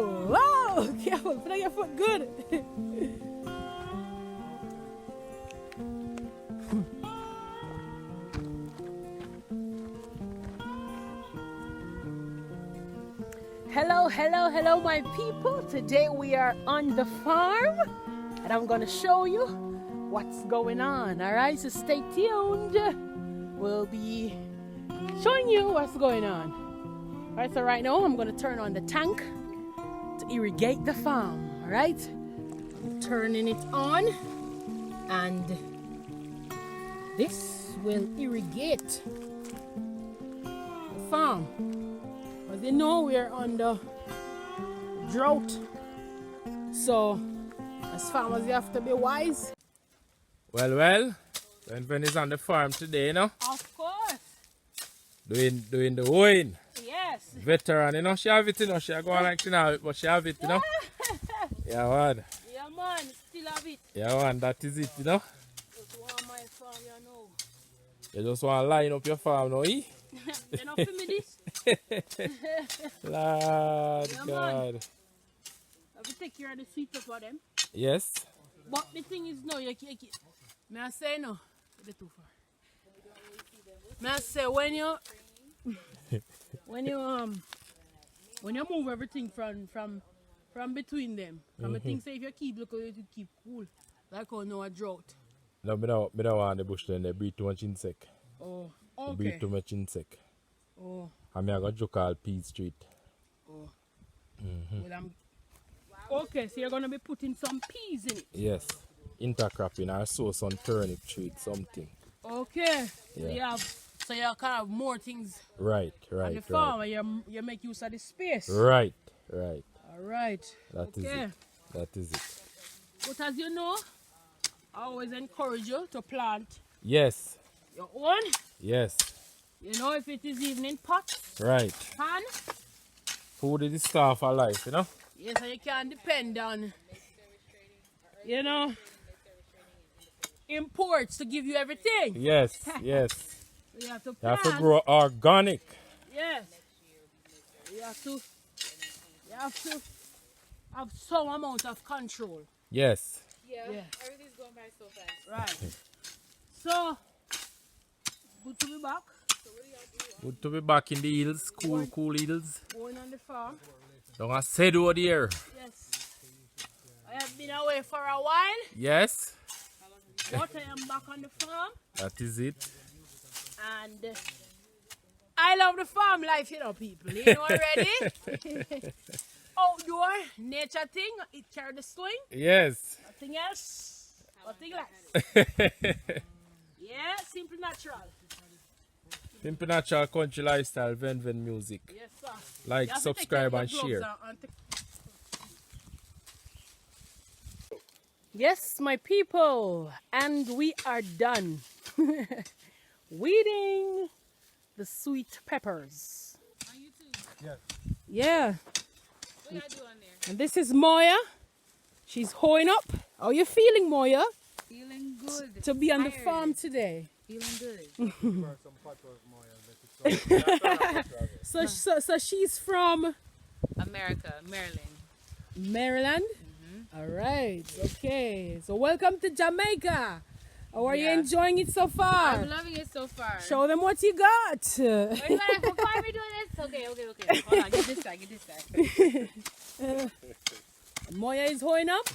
Whoa! Whoa! Careful, put on your foot good. Hello, hello, hello, my people. Today we are on the farm and I'm going to show you what's going on. All right, so stay tuned. We'll be showing you what's going on. All right, so right now I'm going to turn on the tank to irrigate the farm. All right, I'm turning it on and this will irrigate the farm. As you know, we're under drought, so as farmers you have to be wise. Well, Ben is on the farm today, you know, Of course. doing the hoeing. Yes. Veteran, you know, she have it, you know, she go on like she now, but she have it, you know. Yeah, man. Yeah, man, still have it. Yeah, man, that is it, you know. Just want my farm, you know. You just want to line up your farm now, eh? You know, for me this. Lord Yeah, God. Have to take care of the sweet pepper them. Yes. But the thing is, no, you may I say no? They're too far. May I say when you move everything from between them, from the thing say if you keep looking it will keep cool. Like how no a drought. No, me don't want the bush then, they breathe too much insect. Oh, They okay. breathe too much insect. Oh, And me I got joke called Peach Street. oh. Well, okay, so you're gonna be putting some peas in it. Yes. Intercropping or sow some turnip treat, something. Okay. Yeah. So you kind of more things Right, on right, the farm right. and you make use of the space. Right. All right. That is okay. it. That is it. But as you know, I always encourage you to plant Yes. your own. Yes. You know, if it is even in pot, Right. pan, Food is the star of life, you know? yes, so you can't depend on, you know, imports to give you everything. Yes, yes. You have to You plant. have to grow organic. Yes. You have to have some amount of control. Yes. Yeah, Yeah. everything's going by so fast. Right. So, good to be back. Good to be back in the hills, cool hills. Going on the farm. Don't I said over there. Yes. I have been away for a while, Yes. but I am back on the farm. That is it. And I love the farm life, you know, people. You know already? Outdoor, nature thing, it carry the swing. Yes. Nothing else, nothing less. Yeah, simple natural. Simple natural country lifestyle, Ven music. Yes, sir. Like, You have to subscribe, take and your gloves share. and Yes, my people, and we are done weeding the sweet peppers. On YouTube, Yes. Yeah, what y'all do on there? and this is Moya. She's hoeing up. How you feeling, Moya, Feeling good. to be on the Tired. farm today? Feeling good. So she's from America, Maryland. Maryland. All right. Okay. So welcome to Jamaica. How are you Yeah. enjoying it so far? I'm loving it so far. Show them what you got. Wait, before we do this, okay. Hold on, get this side. Moya is hoeing up.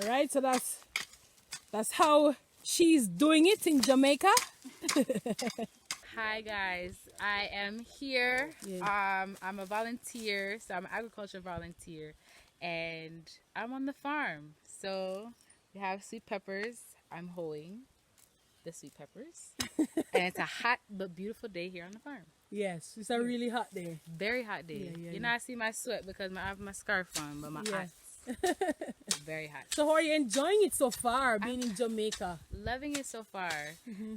All right. So that's how she's doing it in Jamaica. Hi guys, I am here. Yeah. I'm a volunteer, so I'm an agriculture volunteer, and I'm on the farm. So we have sweet peppers. I'm hoeing the sweet peppers, and it's a hot but beautiful day here on the farm. Yes, it's a really hot day. Very hot day. Yeah, You know, I see my sweat because I have my scarf on, but my Yeah. eyes very hot. So how are you enjoying it so far, being in Jamaica? Loving it so far.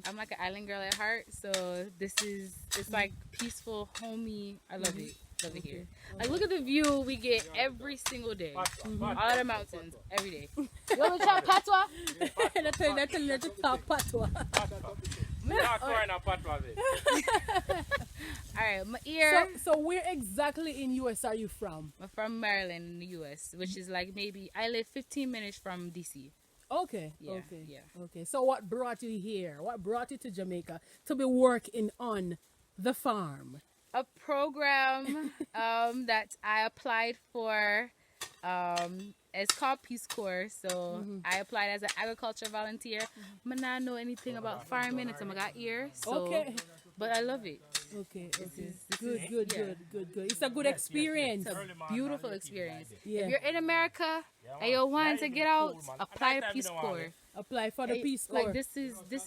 I'm like an island girl at heart, so it's like peaceful, homey. I love it. Love it here. Like, look at the view we get every single day. All the mountains, every day. You want to try patois? Let's talk patois. Not throwing a pot of it. Alright, my ear. So where exactly in US are you from? I'm from Maryland in the US, which is like maybe I live 15 minutes from DC. Okay. Yeah, Okay. yeah. Okay. So what brought you here? What brought you to Jamaica to be working on the farm? A program that I applied for. It's called Peace Corps. So I applied as an agriculture volunteer. I not know anything about farming. It's I got ear. So, Okay. but I love it. Okay. Okay. This is- yeah. Good. It's a good experience. It's a beautiful experience. Yeah. If you're in America and you want to get out, apply to Peace Corps. Apply for the Peace Corps. Like this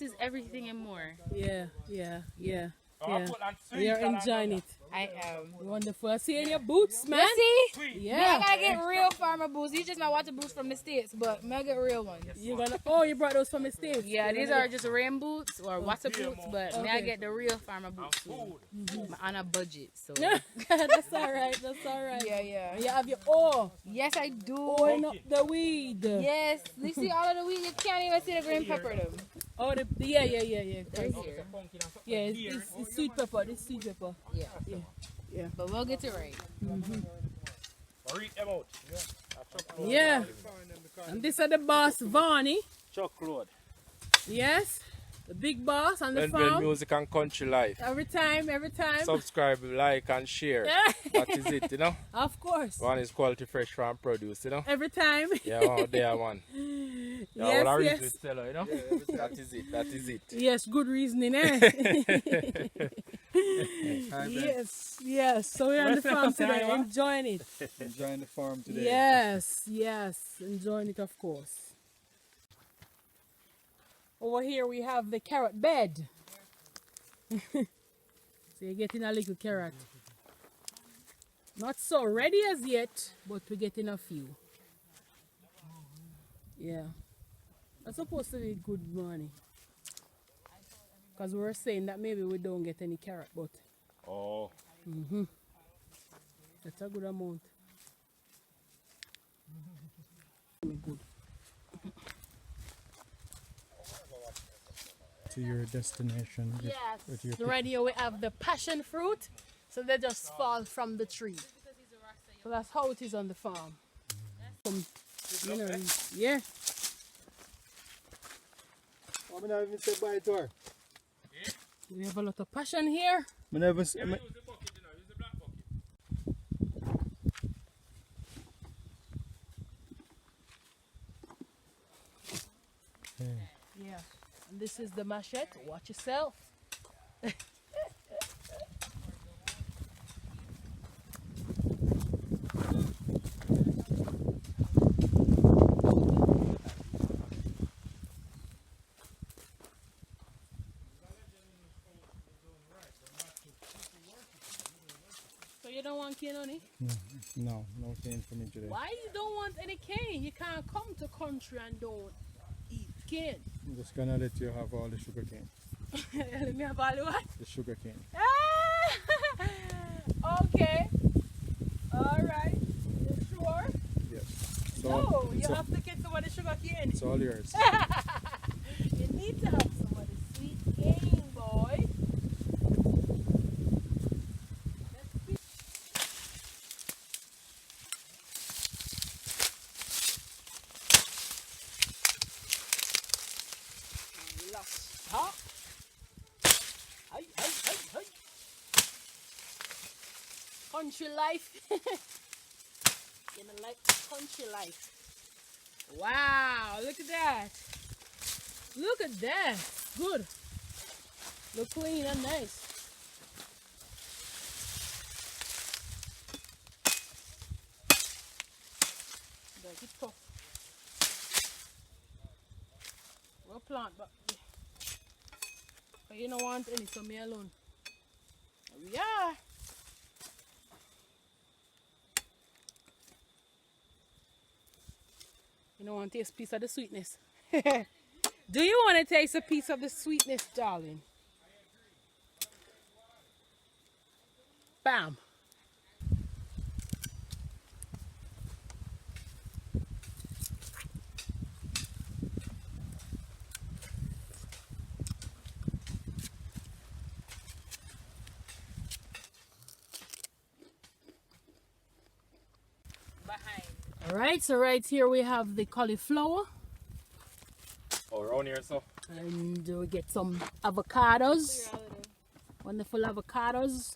is everything and more. Yeah. Yeah. I'll put on sweet You're and enjoying it. I am. Wonderful. I see in your boots, man. See? Yeah. Me, I gotta get real farmer boots. These just my water boots from the States, but me I get real ones. You're gonna. Oh, you brought those from the States. Yeah, these are just rain boots or water boots, but me I Okay. get the real farmer boots too. I'm on a budget, so That's all right. That's all right. yeah. You have your Yes, I do. going up the weed. Yes, you see all of the weed. You can't even see the green pepper them. Oh, yeah. They're here. Yeah, it's sweet pepper. This sweet pepper. Yeah, but we'll get it right. Read them out. Yeah. And this are the boss, Varney. Chuck Road. Yes. The big boss on the When farm. music and country life. Every time. Subscribe, like, and share. That is it, you know. Of course. One is quality, fresh, farm produce, you know. Every time. Yeah, one there, one. Yeah, Yes, what I read yes. with seller, you know. That is it. That is it. Yes, good reasoning, eh? Yes. So we're on the farm today, enjoying it. Enjoying the farm today. Yes, enjoying it, of course. Over here we have the carrot bed. So you're getting a little carrot. Not so ready as yet, but we're getting a few. Yeah. That's supposed to be good money. Because we were saying that maybe we don't get any carrot, but Oh. that's a good amount. Good. To your destination. with Yes. your So right here we have the passion fruit. So they just fall from the tree. So that's how it is on the farm. Yeah. I'm not even say bye to her. We have a lot of passion here. I never Use the bucket, you know. Use the black bucket. Yeah. And this is the machete. Watch yourself. So you don't want cane, honey? No cane for me today. Why you don't want any cane? You can't come to country and don't eat cane. I'm just gonna let you have all the sugar cane. Let me have all the what? The sugar cane. Okay. Alright. You sure? Yes. No, it's, you all, have to get some of the sugar cane. it's all yours. You need to have some of the sweet cane, boy. Stop. Hey. Country life. Gonna like country life. Wow, look at that. Look at that. Good. Look clean and nice. Make it tough. We'll plant, but you don't want any, so me alone. Here we are. You don't want to taste a piece of the sweetness. Do you want to taste a piece of the sweetness, darling? Bam. All right, so right here we have the cauliflower, Oh, around here, so. and we get some avocados, wonderful avocados,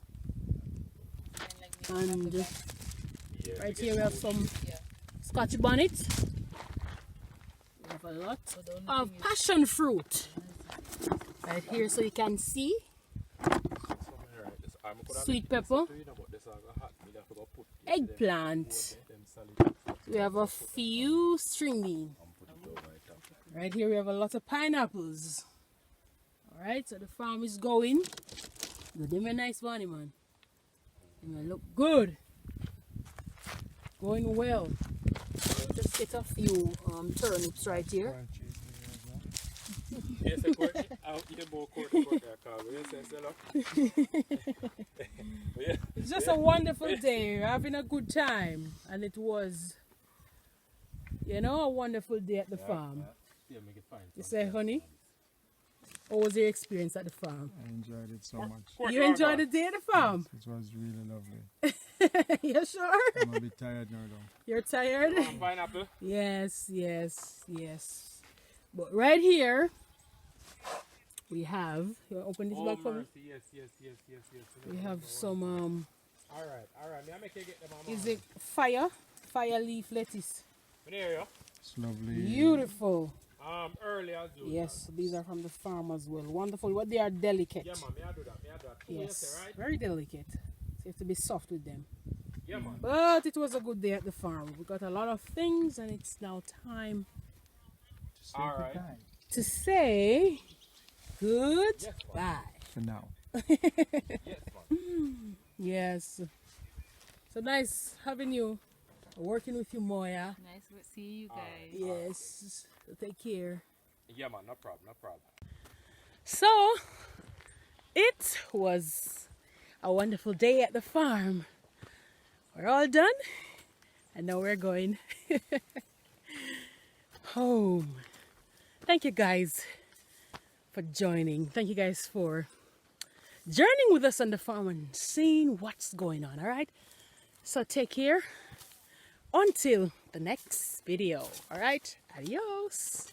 and right here we have some Scotch bonnet. We have a lot of passion fruit right here, so you can see sweet pepper, eggplant. We have a few string beans. Right here we have a lot of pineapples. Alright, so the farm is going. Good, give me a nice bunny, man. It may look good. Going well. Just get a few turnips right here. Yes, I court. I'll eat a more court there, Carl. Yes, yeah. It's just a wonderful day. We're having a good time. And it was, you know, a wonderful day at the farm. Yeah, make it fine. You say, honey? What was your experience at the farm? I enjoyed it so much. You enjoyed the day at the farm? It was really lovely. You sure? I'm a bit tired now though. You're tired? Pineapple. Yes. But right here, we have, you want to open this Oh, back for me? mercy. Yes. We have some, Alright. Me I make you get them. is it fire leaf lettuce? There you It's lovely. Beautiful. early I'll do Yes, these are from the farm as well. Wonderful. But they are delicate. that. Yeah, man, me I do that. Yes, right? very delicate. So you have to be soft with them. Yeah, man. But it was a good day at the farm. We got a lot of things, and it's now time Alright. to say goodbye. Yes, man. For now. Yes, man. Yes. So nice having you, working with you, Moya. Nice to see you guys. Yes. So take care. Yeah, man, no problem. So it was a wonderful day at the farm. We're all done, and now we're going home. Thank you guys for joining. Thank you guys for journeying with us on the farm and seeing what's going on. All right, so take care until the next video. All right, adios.